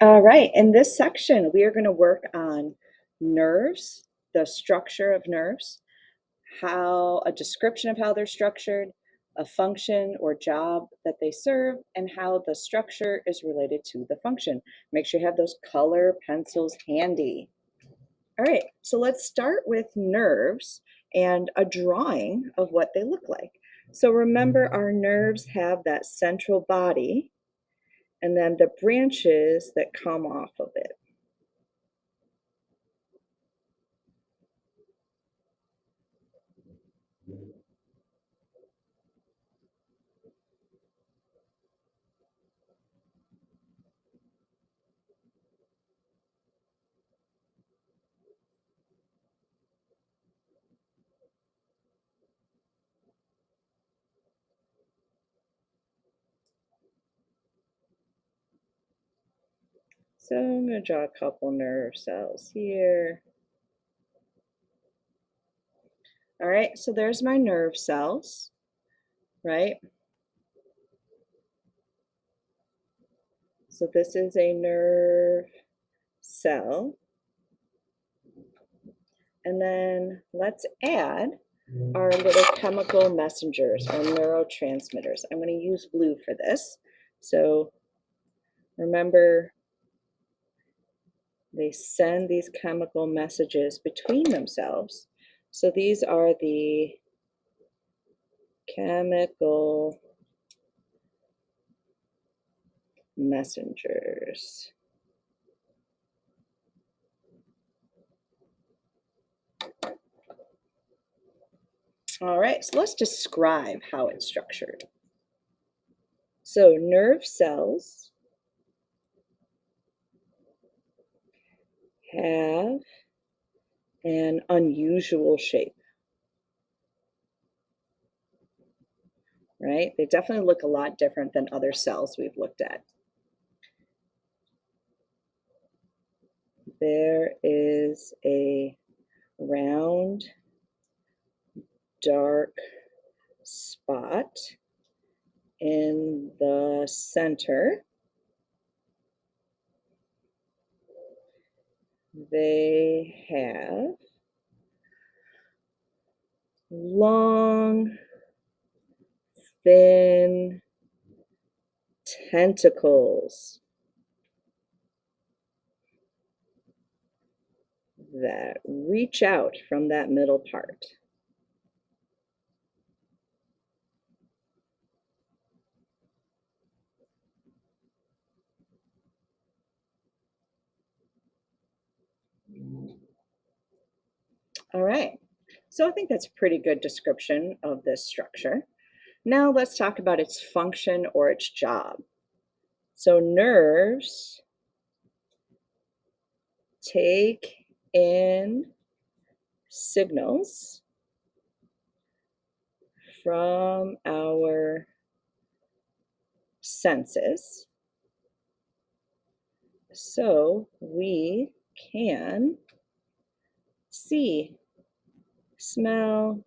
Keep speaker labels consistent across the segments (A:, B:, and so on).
A: All right, in this section, we are going to work on nerves, the structure of nerves, how a description of how they're structured, a function or job that they serve, and how the structure is related to the function. Make sure you have those color pencils handy. All right, so let's start with nerves and a drawing of what they look like. So remember, our nerves have that central body and then the branches that come off of it. So I'm going to draw a couple nerve cells here. All right, so there's my nerve cells, right? So this is a nerve cell. And then let's add our little chemical messengers, our neurotransmitters. I'm going to use blue for this. So remember, they send these chemical messages between themselves. So these are the chemical messengers. All right, so let's describe how it's structured. So nerve cells have an unusual shape, right? They definitely look a lot different than other cells we've looked at. There is a round, dark spot in the center. They have long, thin tentacles that reach out from that middle part. All right, so I think that's a pretty good description of this structure. Now let's talk about its function or its job. So nerves take in signals from our senses so we can see, smell,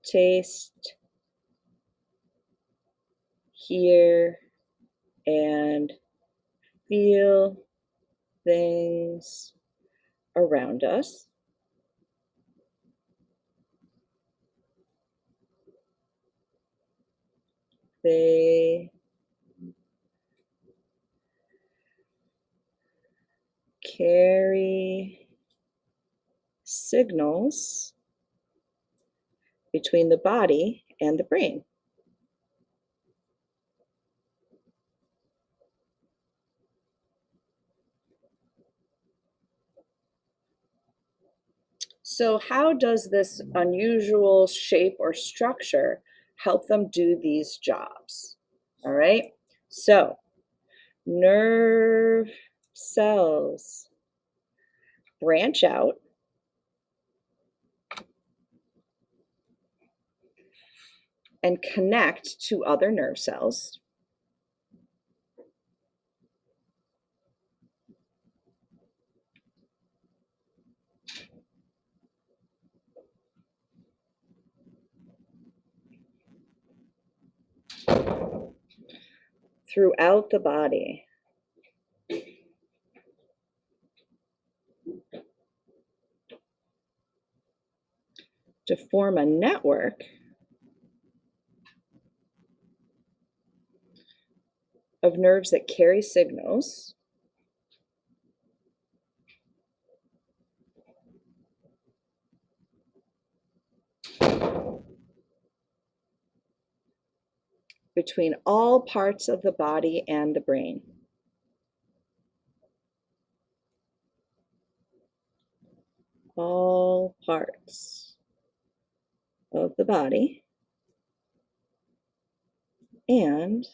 A: taste, hear, and feel things around us. They carry signals between the body and the brain. So how does this unusual shape or structure help them do these jobs? All right, so nerve cells branch out and connect to other nerve cells. Throughout the body. to form a network of nerves that carry signals between all parts of the body and the brain. All parts of the body and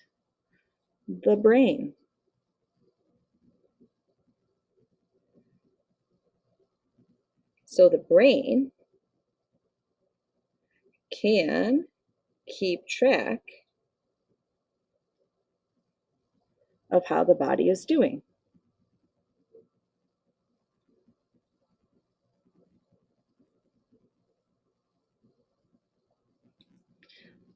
A: the brain. So the brain can keep track of how the body is doing.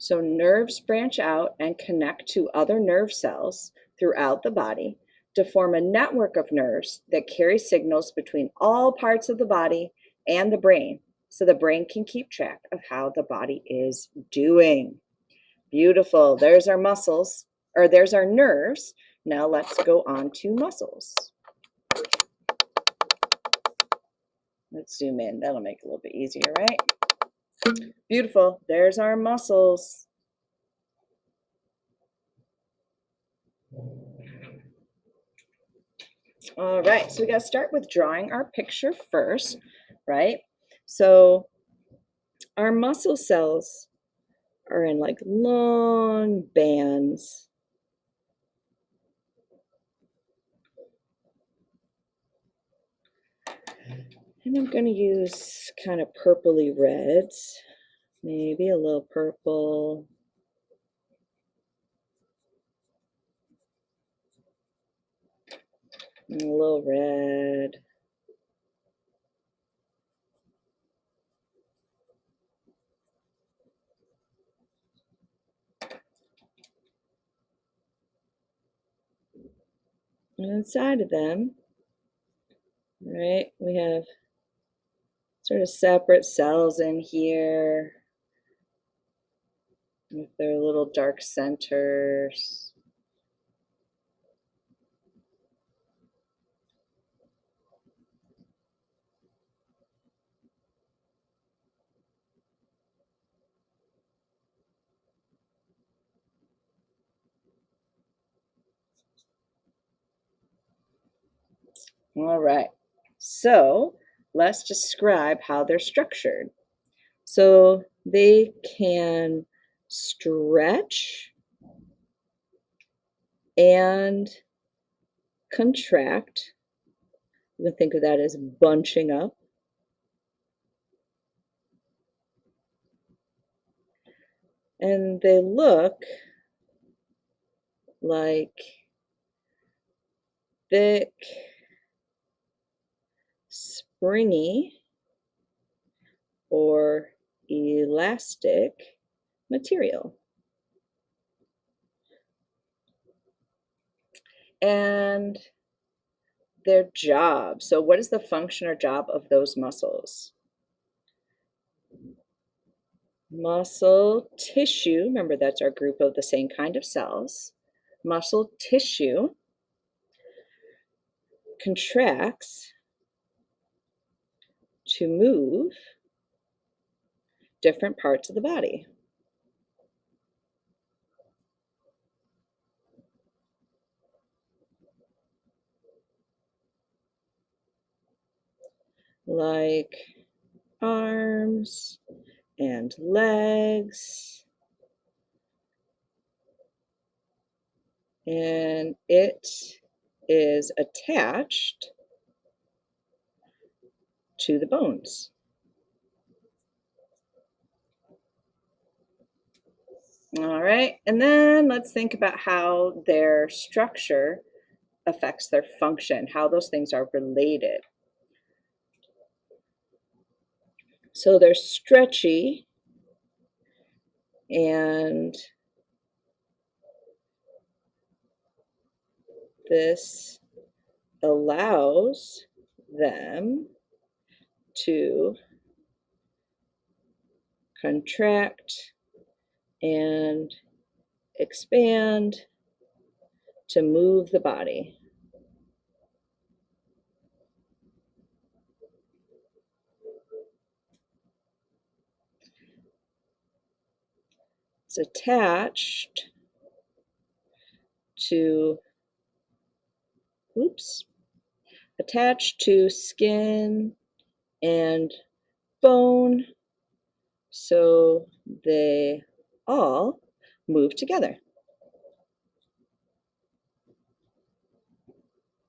A: So nerves branch out and connect to other nerve cells throughout the body to form a network of nerves that carry signals between all parts of the body and the brain, so the brain can keep track of how the body is doing. Beautiful. There's our muscles, or there's our nerves. Now let's go on to muscles. Let's zoom in. That'll make it a little bit easier, right? Beautiful. There's our muscles. All right, so we got to start with drawing our picture first, right? So our muscle cells are in like long bands. And I'm going to use kind of purpley reds, maybe a little purple. And a little red. And inside of them, right, we have sort of separate cells in here with their little dark centers. All right, so let's describe how they're structured. So they can stretch and contract. You can think of that as bunching up. And they look like thick, springy, or elastic material. And their job. So what is the function or job of those muscles? Muscle tissue, remember that's our group of the same kind of cells. Muscle tissue contracts to move different parts of the body. Like arms and legs. And it is attached to the bones. All right, and then let's think about how their structure affects their function, how those things are related. So they're stretchy and this allows them to contract, and expand to move the body. It's attached to, attached to skin and bone, so they all move together.